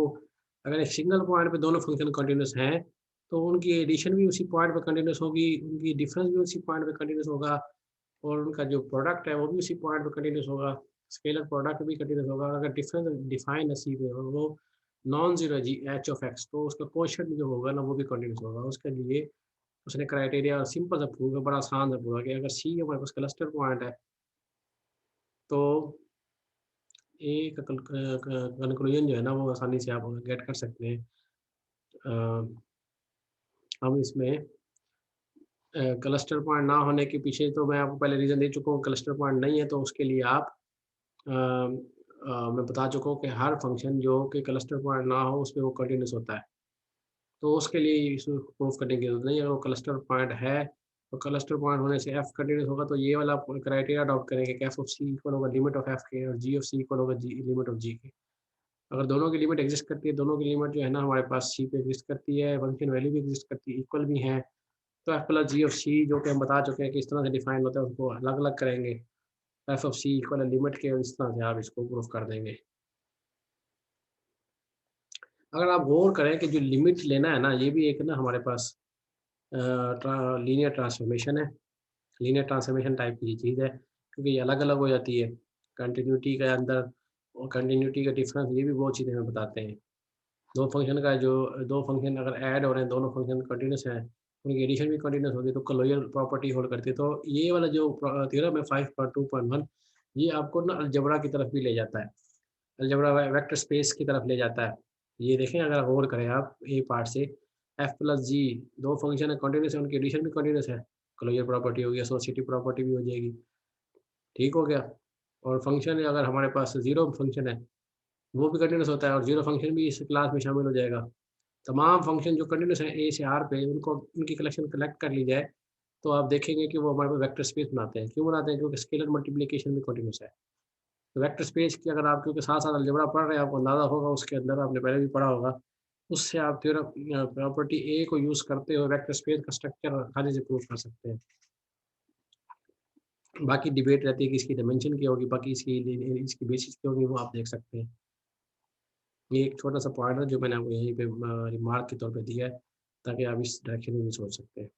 अगर एक सिंगल पॉइंट पे दोनों फंक्शन कंटिन्यूस हैं, तो उनकी एडिशन भी उसी पॉइंट पे कंटिन्यूस होगी, उनकी डिफरेंस भी उसी पॉइंट पे कंटिन्यूस होगा, और उनका जो प्रोडक्ट है वो भी उसी पॉइंट पे कंटिन्यूस होगा। स्केलर प्रोडक्ट भी कंटिन्यूस होगा। और अगर डिफरेंस डिफाइन है सी पे और वो non zero ji H of x, तो उसका क्वोशंट जो होगा ना वो भी कंटिन्यूस होगा। उसके लिए उसने क्राइटेरिया सिंपल सा प्रूव है, बड़ा आसान सा प्रूव है कि अगर सी हमारे पास क्लस्टर पॉइंट है, तो एक कंक्लूजन जो है ना वो आसानी से आप गेट कर सकते हैं। हम इसमें क्लस्टर पॉइंट ना होने के पीछे तो मैं आपको पहले रीज़न दे चुका हूँ। क्लस्टर पॉइंट नहीं है तो उसके लिए आप मैं बता चुका हूँ कि हर फंक्शन जो कि क्लस्टर पॉइंट ना हो उस पे वो कंटिन्यूस होता है। तो उसके लिए इसको प्रूफ करने की जरूरत नहीं है। अगर वो क्लस्टर पॉइंट है, तो क्लस्टर पॉइंट होने से एफ कंटिन्यूस होगा, तो ये वाला क्राइटेरिया अडॉप्ट करेंगे कि एफ ऑफ सी इक्वल होगा लिमिट ऑफ एफ के, और जी ऑफ सी इक्वल होगा जी लिमिट ऑफ जी के। अगर दोनों की लिमिट एग्जिस्ट करती है, दोनों की लिमिट जो है ना हमारे पास सी पे एग्जिस्ट करती है, फंक्शन वैल्यू भी एग्जिस्ट करती है, इक्वल भी है, तो एफ प्लस जी ऑफ सी जो कि हम बता चुके हैं कि इस तरह से डिफाइन होता है, उसको अलग अलग करेंगे। F of c equal limit के, और इस तरह से आप इसको प्रूफ कर देंगे। अगर आप गौर करें कि जो लिमिट लेना है ना, ये भी एक ना हमारे पास लीनियर ट्रांसफॉर्मेशन है, लीनियर ट्रांसफॉर्मेशन टाइप की चीज़ है। क्योंकि ये अलग अलग हो जाती है कंटिन्यूटी के अंदर, और कंटिन्यूटी का डिफरेंस ये भी बहुत चीज़ें हमें बताते हैं। दो फंक्शन अगर ऐड हो रहे हैं, दोनों फंक्शन कंटिन्यूस हैं, उनकी एडिशन भी कंटिन्यूस होगी तो कोलोइयल प्रॉपर्टी होल्ड करती है। तो ये वाला जो थ्योरम है 5.2.1, ये आपको ना अलजेब्रा की तरफ भी ले जाता है, अलजेब्रा वेक्टर स्पेस की तरफ ले जाता है। ये देखें अगर गौर करें आप ए पार्ट से, एफ प्लस जी दो फंक्शन है कंटिन्यूस है, उनकी एडिशन भी कंटिन्यूस है, क्लोजर प्रॉपर्टी होगी, एसोसिएटिव प्रॉपर्टी भी हो जाएगी। ठीक हो गया। और फंक्शन अगर हमारे पास जीरो फंक्शन है वो भी कंटिन्यूस होता है, और जीरो फंक्शन भी इस क्लास में शामिल हो जाएगा। तमाम फंक्शन जो कंटिन्यूस हैं ए से आर पे, उनको उनकी कलेक्शन कलेक्ट कर ली जाए तो आप देखेंगे कि वो हमारे पास वेक्टर स्पेस बनाते हैं। क्यों बनाते हैं? क्योंकि स्केलर मल्टीप्लिकेशन भी कंटिन्यूस है। तो वेक्टर स्पेस की अगर आप क्योंकि साथ-साथ अलजेब्रा पढ़ रहे हैं, आपको अंदाज़ा होगा उसके अंदर, आपने पहले भी पढ़ा होगा, उससे आप थ्योरम प्रॉपर्टी ए को यूज़ करते हुए वेक्टर स्पेस का स्ट्रक्चर आसानी से प्रूव कर सकते हैं। बाकी डिबेट रहती है कि इसकी डायमेंशन क्या होगी, बाकी इसकी बेसिस क्या होगी, वो आप देख सकते हैं। ये एक छोटा-सा पॉइंट है जो मैंने आपको यहीं पे रिमार्क के तौर पे दिया है, ताकि आप इस डायरेक्शन में भी सोच सकते हैं।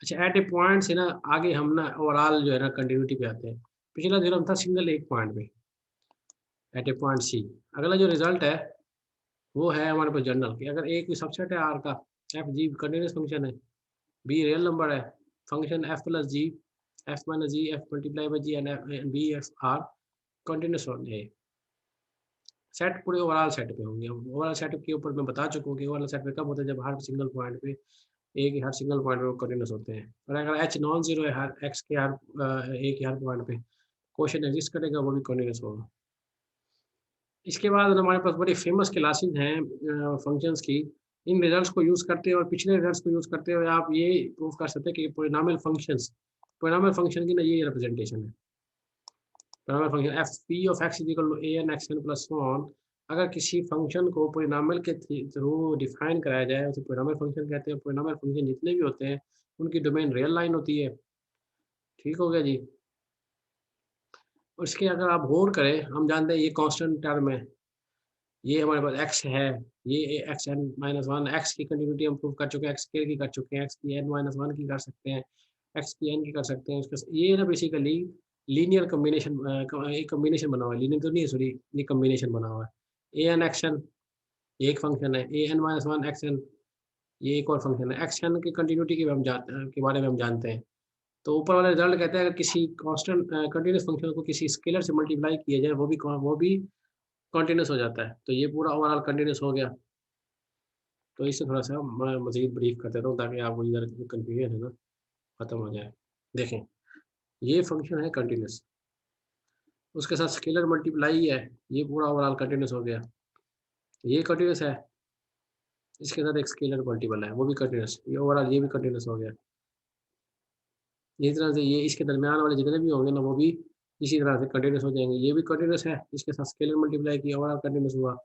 अच्छा, एट ए पॉइंट से ना आगे हम ना ओवरऑल जो है ना कंटिन्यूटी पे आते हैं। पिछला थ्योरम था सिंगल एक पॉइंट पे, एट ए पॉइंट सी। अगला जो रिजल्ट है वो है हमारे पास जनरल कि अगर ए कोई सबसेट है आर का, एफ जी कंटीन्यूअस फंक्शन है, बी रियल नंबर है, function f plus g, f minus g, f multiply by g and b f are continuous होंगे। सेट पूरे ओवरऑल सेट पे होंगे। ओवरऑल सेट के ऊपर मैं बता चुका हूँ कि ओवरऑल सेट पे कब होता है, जब हर सिंगल पॉइंट पे ए के हर सिंगल पॉइंट पे वो कंटीन्यूअस होते हैं। और अगर एच नॉन जीरो है हर एक्स के हर ए के हर पॉइंट पे, क्वेश्चन एग्जिस्ट करेगा, वो भी कंटीन्यूअस होगा। इसके बाद हमारे पास बड़ी फेमस क्लासेस हैं फंक्शंस की। इन रिजल्ट्स को यूज़ करते हुए और पिछले रिजल्ट्स को यूज़ करते हुए आप ये प्रूव कर सकते हैं कि पॉलिनॉमियल फंक्शन की ना ये रिप्रेजेंटेशन है। Polynomial function f p of x is equal to a n x n plus one. अगर किसी फंक्शन को पॉलिनॉमियल के थ्रू डिफाइन कराया जाए उसे पॉलिनॉमियल फंक्शन कहते हैं। पॉलिनॉमियल फंक्शन जितने भी होते हैं उनकी डोमेन रियल लाइन होती है। ठीक हो गया जी। और इसके अगर आप गौर करें, हम जानते हैं ये कांस्टेंट टर्म है, ये हमारे पास x है, ये x n minus one, x की कंटिन्यूटी हम प्रूव कर चुके हैं, एक्स स्क्वायर की कर चुके हैं, एक्स की एन माइनस वन की कर सकते हैं, एक्स की एन की कर सकते हैं। उसके ये ना बेसिकली लीनियर कॉम्बिनेशन, एक कॉम्बिनेशन बना हुआ है, लीनियर तो नहीं है सॉरी, ये कॉम्बिनेशन बना हुआ है। ए एन एक्स एन ये एक फंक्शन है, a n minus one x n ये एक और फंक्शन है। एक्स एन की कंटिन्यूटी के बारे में हम जानते हैं। तो ऊपर वाला रिजल्ट कहता है अगर किसी कांस्टेंट कंटीन्यूअस फंक्शन को किसी स्केलर से मल्टीप्लाई किया जाए वो भी कंटीन्यूअस हो जाता है। तो ये पूरा ओवरऑल कंटीन्यूअस हो गया। तो इससे थोड़ा-सा मैं मज़ीद ब्रीफ कर देता हूँ ताकि आपको इधर जो कन्फ्यूजन है ना, खत्म हो जाए। देखें, ये फंक्शन है कंटीन्यूअस, उसके साथ स्केलर मल्टीप्लाई है, ये पूरा ओवरऑल कंटीन्यूअस हो गया। ये कंटीन्यूअस है, इसके साथ एक स्केलर मल्टीपल है, वो भी कंटीन्यूअस, ये ओवरऑल ये भी कंटीन्यूअस हो गया। इसी तरह से ये इसके दरमियान वाले जितने भी होंगे ना, वो भी इसी तरह से कंटीन्यूअस हो जाएँगे। ये भी कंटीन्यूअस है, इसके साथ स्केलर मल्टीप्लाई किया, ओवरऑल कंटीन्यूअस हुआ।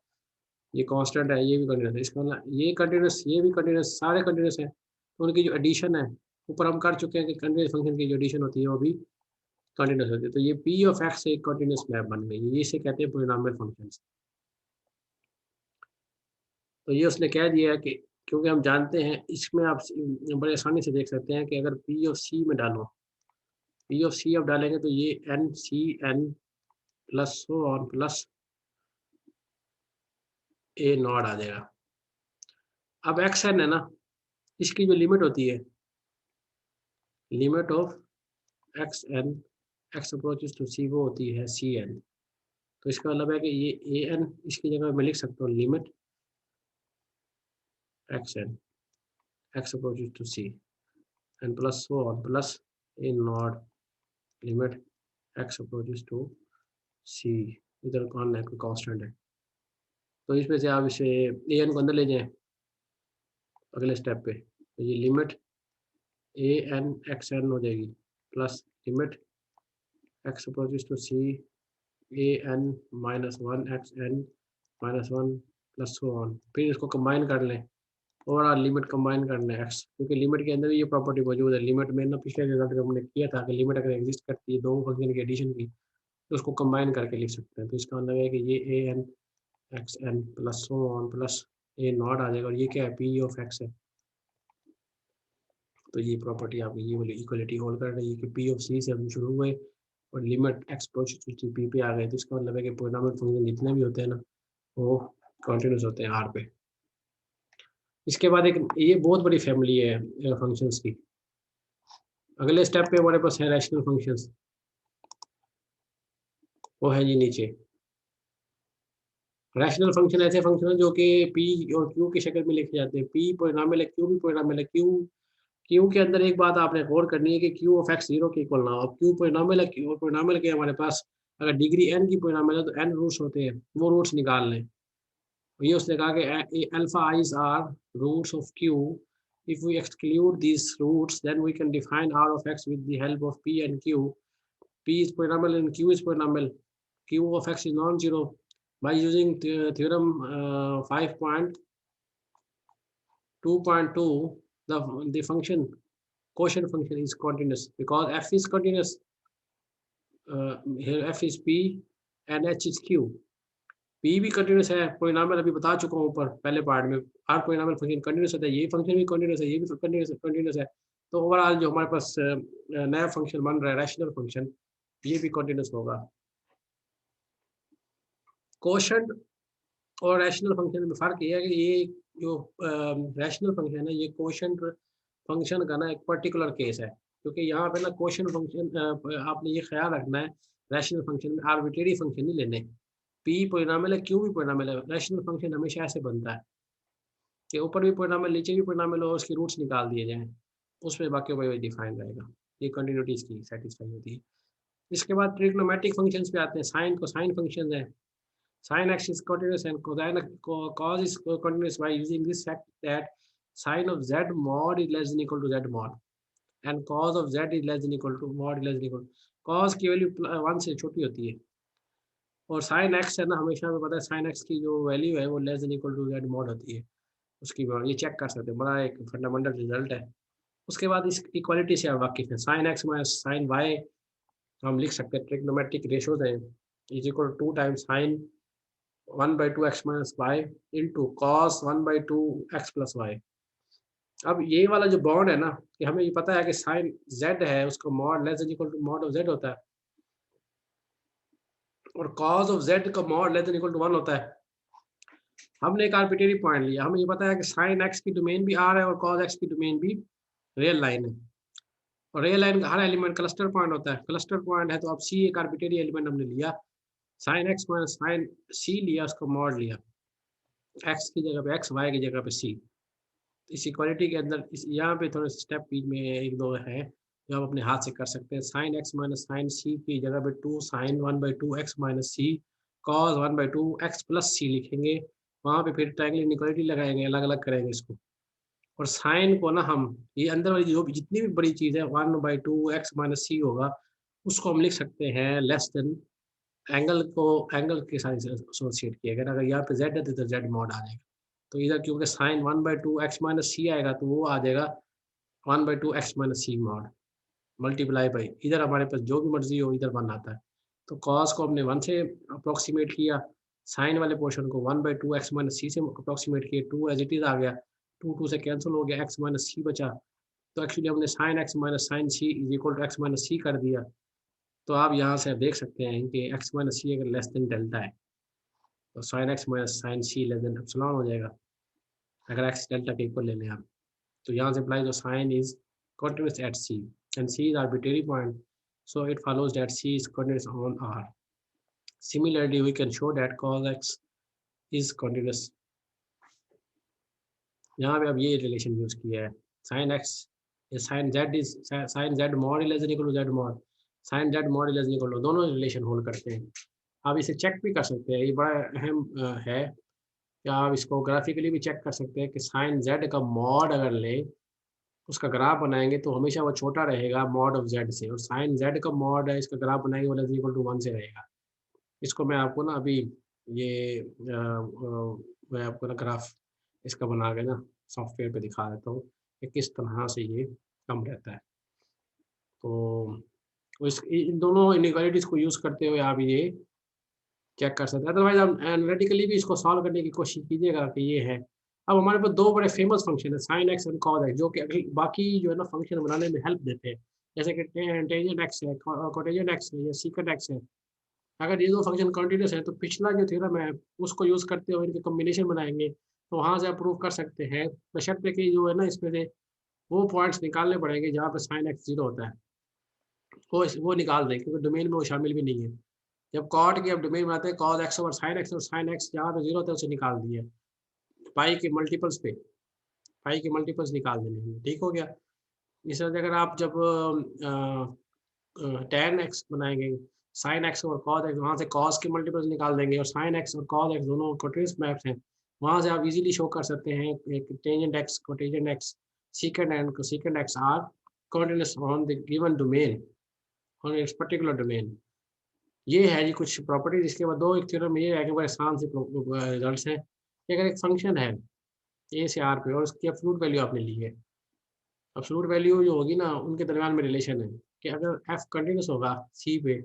ये कांस्टेंट है, ये भी कंटीन्यूअस है। इसका मतलब ये कंटीन्यूअस, ये भी कंटीन्यूअस, सारे कंटीन्यूअस हैं। तो उनकी जो एडिशन है, ऊपर हम कर चुके हैं कि कंटीन्यूअस फंक्शन की जो एडिशन होती है, वो भी कंटीन्यूअस होती है। तो ये पी ऑफ एक्स एक कंटीन्यूअस मैप बन गई। ये इसे कहते हैं पॉलिनॉमियल फंक्शंस। तो ये उसने कह दिया है कि क्योंकि हम जानते हैं, इसमें आप बड़े आसानी से देख सकते हैं कि अगर पी ऑफ सी में डालो, पी ऑफ सी आप डालेंगे तो ये n c n plus so on plus a naught आ जाएगा। अब एक्स एन है ना, इसकी जो लिमिट होती है, limit of x n x approaches to c, वो होती है सी एन। तो इसका मतलब है कि ये ए एन, इसकी जगह मैं लिख सकता हूँ limit x n x approaches to c and plus so on plus a naught limit x approaches to c. इधर कौन है, कोई कांस्टेंट है, तो इसमें से आप इसे ए एन को अंदर ले जाएं अगले स्टेप पे, तो ये limit a n x n हो जाएगी plus limit x approaches to c a n minus one x n minus one plus so on. फिर इसको कंबाइन कर लें, ओवरऑल लिमिट कंबाइन करना है एक्स, क्योंकि लिमिट के अंदर भी ये प्रॉपर्टी मौजूद है। लिमिट में ना पिछले रिजल्ट में हमने किया था कि लिमिट अगर एग्जिस्ट करती है दो फंक्शन की एडिशन की, तो उसको कंबाइन करके लिख सकते हैं। तो इसका मतलब है कि ये a n x n plus so on plus a naught आ जाएगा, और ये क्या है, पी ऑफ एक्स है। तो ये प्रॉपर्टी आपकी ये वाली इक्वलिटी होल्ड कर रही है कि पी ऑफ सी से हम शुरू हुए, और लिमिट एक्स अप्रोच पी पे आ गए, तो इसका मतलब है कि पॉलिनोमियल फंक्शन जितने भी होते हैं ना वो कॉन्टिन्यूस होते हैं आर पे। इसके बाद एक ये बहुत बड़ी फैमिली है फंक्शंस की। अगले स्टेप पे हमारे पास है रैशनल फंक्शंस, वो है जी नीचे। रैशनल फंक्शन ऐसे फंक्शन है जो कि पी और क्यू की शक्ल में लिखे जाते हैं। पी पॉलिनोमियल है, क्यू भी पॉलिनोमियल है। क्यू क्यू के अंदर एक बात आपने गौर करनी है कि क्यू ऑफ एक्स 0 के इक्वल ना हो। अब क्यू पॉलिनोमियल है, क्यू पॉलिनोमियल के हमारे पास अगर डिग्री n की पॉलिनोमियल है तो n रूट्स होते हैं, वो रूट्स निकाल लें। ये उसने कहा कि alpha i's are roots of q, if we exclude these roots then we can define r of x with the help of p and q. P is polynomial and q is polynomial. Q of x is non-zero. By using theorem 5.2.2, the function quotient function is continuous because f is continuous. Here f is p and h is q. p भी कंटिन्यूस है, पॉलिनोमियल अभी बता चुका हूँ ऊपर पहले पार्ट में। हर पॉलिनोमियल फंक्शन कंटिन्यूस होता है, ये फंक्शन भी कंटिन्यूस है, ये भी कंटिन्यूस है। तो ओवरऑल जो हमारे पास नया फंक्शन बन रहा है रैशनल फंक्शन, ये भी कंटिन्यूस होगा। कोशेंट और रैशनल फंक्शन में फ़र्क ये है कि ये जो रैशनल फंक्शन है, ये कोशेंट फंक्शन का ना एक पर्टिकुलर केस है, क्योंकि यहाँ पे ना कोशेंट फंक्शन आपने ये ख्याल रखना है, रैशनल फंक्शन में आर्बिट्रेरी फंक्शन नहीं लेने। पी पॉलिनोमियल है, क्यू भी पॉलिनोमियल है। रैशनल फंक्शन हमेशा ऐसे बनता है कि ऊपर भी पॉलिनोमियल नीचे भी पॉलिनोमियल हो, उसके रूट्स निकाल दिए जाएँ, उसमें बाकी वही डिफाइन रहेगा। ये कंटिन्यूटी इसकी सैटिस्फाई होती है। इसके बाद ट्रिग्नोमेट्रिक फंक्शंस पे आते हैं। साइन कोसाइन फंक्शंस हैं। Sin x is continuous and cos is continuous by using this fact that sin of z mod is less than equal to z mod and cos of z is less than equal to mod is less than equal to cos की वैल्यू 1 से छोटी होती है और sin x है ना, हमेशा हमें पता है sin x की जो वैल्यू है वो less than equal to z mod होती है। उसकी ये चेक कर सकते हैं, बड़ा एक फंडामेंटल रिजल्ट है। उसके बाद इस इक्वालिटी से आप वाकिफ हैं। sin x minus sin y हम लिख सकते हैं, ट्रिग्नोमेट्रिक रेशियोज हैं, is equal to 2 times sin 1/2x minus y into cos 1/2x plus y। अब ये वाला जो बॉन्ड है ना, कि हमें ये पता है कि साइन z है उसका mod less than equal to mod of z होता है और cos ऑफ z का mod less than equal to 1 होता है। हमने एक आर्बिट्रेरी पॉइंट लिया, हमें ये पता है कि साइन x की डोमेन भी r है और cos x की डोमेन भी रियल लाइन है और रियल लाइन का हर एलिमेंट क्लस्टर पॉइंट होता है। क्लस्टर पॉइंट है तो अब c एक आर्बिट्रेरी एलिमेंट हमने लिया, sine x minus sine c लिया, उसका मॉड लिया, x की जगह पे x, y की जगह पे c। इस इक्वालिटी के अंदर इस यहाँ पे थोड़े स्टेप बीच में एक दो है जो आप अपने हाथ से कर सकते हैं। साइन एक्स माइनस साइन सी की जगह पे 2 साइन 1/2 x माइनस सी कॉस 1/2 x प्लस सी लिखेंगे। वहाँ पे फिर ट्रायंगल इनइक्वालिटी लगाएंगे, अलग अलग करेंगे इसको। और साइन को ना हम ये अंदर वाली जो जितनी भी बड़ी चीज़ है 1/2 x माइनस सी होगा उसको हम लिख सकते हैं लेस देन एंगल को, एंगल के साथ एसोसिएट किया गया। अगर यहाँ पे z है तो z मॉड आ जाएगा। तो इधर क्योंकि साइन 1/2 x माइनस सी आएगा तो वो आ जाएगा 1/2 x minus c mod multiply by, इधर हमारे पास जो भी मर्जी हो इधर 1 आता है। तो कॉस को हमने 1 से अप्रोक्सीमेट किया, साइन वाले पोर्शन को 1/2 x माइनस सी से अप्रोक्सीमेट किया, 2 एज इट इज आ गया, 2 से कैंसिल हो गया, x माइनस सी बचा। तो एक्चुअली हमने sine x minus sine c is equal to x minus c कर दिया। तो आप यहाँ से देख सकते हैं कि x माइनस सी अगर लेस देन डेल्टा है तो साइन x माइनस साइन सी लेस देन एप्सिलॉन हो जाएगा, अगर x डेल्टा के इक्वल ले लें आप। तो यहाँ से implies the sin is continuous at C and C is arbitrary point, so it follows that C is continuous on R. Similarly, we can show that cos x is continuous. यहाँ पे अब ये रिलेशन यूज किया है, sin x sin z is sin z mod is less than equal to z mod, sin z mod is less than equal to, दोनों रिलेशन होल्ड करते हैं। आप इसे चेक भी कर सकते हैं, ये बड़ा अहम है कि आप इसको ग्राफिकली भी चेक कर सकते हैं कि sin z का मॉड अगर ले उसका ग्राफ बनाएंगे तो हमेशा वो छोटा रहेगा मॉड ऑफ z से, और साइन z का मॉड है इसका ग्राफ बनाएंगे वो लेस इक्वल टू 1 से रहेगा। इसको मैं आपको ना अभी ये मैं आपको ना ग्राफ इसका बना के ना सॉफ्टवेयर पे दिखा देता हूँ कि किस तरह से ये कम रहता है। तो इस इन दोनों इनइक्वालिटीज़ को यूज़ करते हुए आप ये चेक कर सकते हैं। अदरवाइज आप एनालिटिकली भी इसको सॉल्व करने की कोशिश कीजिएगा कि ये है। अब हमारे पास दो बड़े फेमस फंक्शन है sine x and cos x, जो कि बाकी जो है ना फंक्शन बनाने में हेल्प देते हैं। जैसे कि टेंजेंट एक्स है, कोटेंजेंट एक्स है या सीकेंट एक्स है। अगर ये दो फंक्शन कंटिन्यूस है तो पिछला जो थ्योरम है उसको यूज़ करते हुए इनके कॉम्बिनेशन बनाएंगे, तो वहाँ से आप प्रूव कर सकते हैं, बशर्ते कि जो है ना इसमें से वो पॉइंट्स निकालने पड़ेंगे जहाँ पे साइन एक्स 0 होता है, वो निकाल दें क्योंकि डोमेन में वो शामिल भी नहीं है। जब कॉट की आप डोमेन बनाते हैं cos x over sine x, और साइन एक्स जहाँ पे 0 होता है उसे निकाल दिए, पाई के मल्टीपल्स पे, पाई के मल्टीपल्स निकाल देने हैं, ठीक हो गया। इस तरह से अगर आप जब tan एक्स बनाएंगे, साइन एक्स और कॉस एक्स, वहाँ से कॉस के मल्टीपल्स निकाल देंगे, और साइन एक्स और कॉस एक्स दोनों कोटेन्स मैप्स हैं, वहाँ से आप इजीली शो कर सकते हैं एक tangent x, cotangent x, secant and cosecant x are continuous on the given domain, on its particular domain। ये है जी कुछ प्रॉपर्टीज। इसके बाद दो एक थ्योरम ये है कि बड़े आसान से रिजल्ट्स हैं कि अगर एक फंक्शन है ए से आर पे और उसकी एब्सोल्यूट वैल्यू आपने ली है, एब्सोल्यूट वैल्यू जो होगी ना उनके दरमियान में रिलेशन है कि अगर एफ कंटिन्यूस होगा सी पे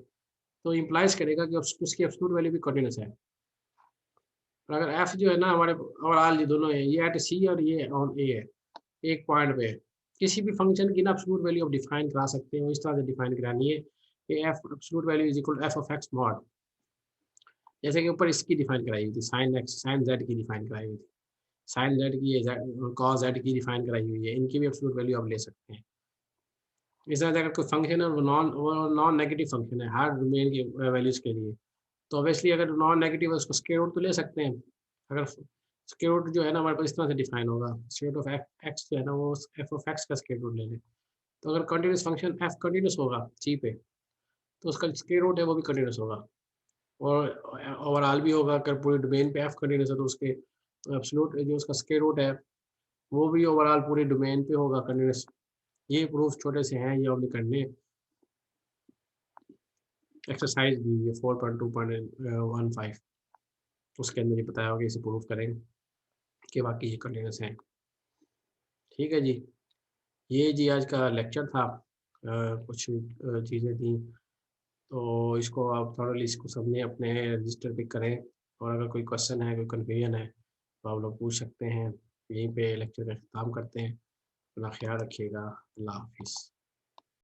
तो इम्प्लाइज करेगा कि उसकी एब्सोल्यूट वैल्यू भी कंटिन्यूस है। और अगर एफ जो है ना हमारे ओवरऑल ये दोनों है, ये एट सी और ये ऑन ए है, एक पॉइंट पे है, किसी भी फंक्शन की ना एब्सोल्यूट वैल्यू आप डिफाइन करा सकते हो, इस तरह से डिफाइन करानी है कि f absolute value is equal to f of x mod, जैसे कि ऊपर इसकी डिफाइन कराई हुई थी, साइन एक्स साइन जेड की डिफाइन कराई हुई थी, साइन जेड की कॉस जेड की डिफाइन कराई हुई है, इनकी भी एब्सोल्यूट वैल्यू आप ले सकते हैं। इस तरह से अगर कोई फंक्शन है वो नॉन नेगेटिव फंक्शन है हर डोमेन की वैल्यूज के लिए, तो ऑब्वियसली अगर नॉन नेगेटिव है उसको स्क्वायर रूट तो ले सकते हैं। अगर स्क्वायर रूट जो है ना हमारे पास इस तरह से डिफाइन होगा, स्क्वायर रूट ऑफ एक्स जो है ना वो एफ ऑफ एक्स का स्क्वायर रूट ले लें। तो अगर कंटिन्यूस फंक्शन एफ कंटिन्यूस होगा सी पे तो उसका स्क्वायर रूट है वो भी कंटिन्यूस होगा, और ओवरऑल भी होगा। अगर पूरे डोमेन पे एफ कंटिन्यूस है तो उसके एब्सोल्यूट जो उसका स्क्वायर रूट है वो भी ओवरऑल पूरे डोमेन पे होगा कंटिन्यूस। ये प्रूफ छोटे से हैं, ये हमने करने एक्सरसाइज दी है 4.2.15, उसके अंदर ही बताया होगा, इसे प्रूफ करेंगे कि बाकी ये कंटिन्यूस हैं। ठीक है जी, ये जी आज का लेक्चर था। कुछ चीज़ें थी तो इसको आप थोड़ा इसको सबने अपने रजिस्टर पे करें, और अगर कोई क्वेश्चन है कोई कन्फ्यूजन है तो आप लोग पूछ सकते हैं। यहीं पे लेक्चर का ख़त्म करते हैं। अपना ख्याल रखिएगा। अल्लाह हाफिज़।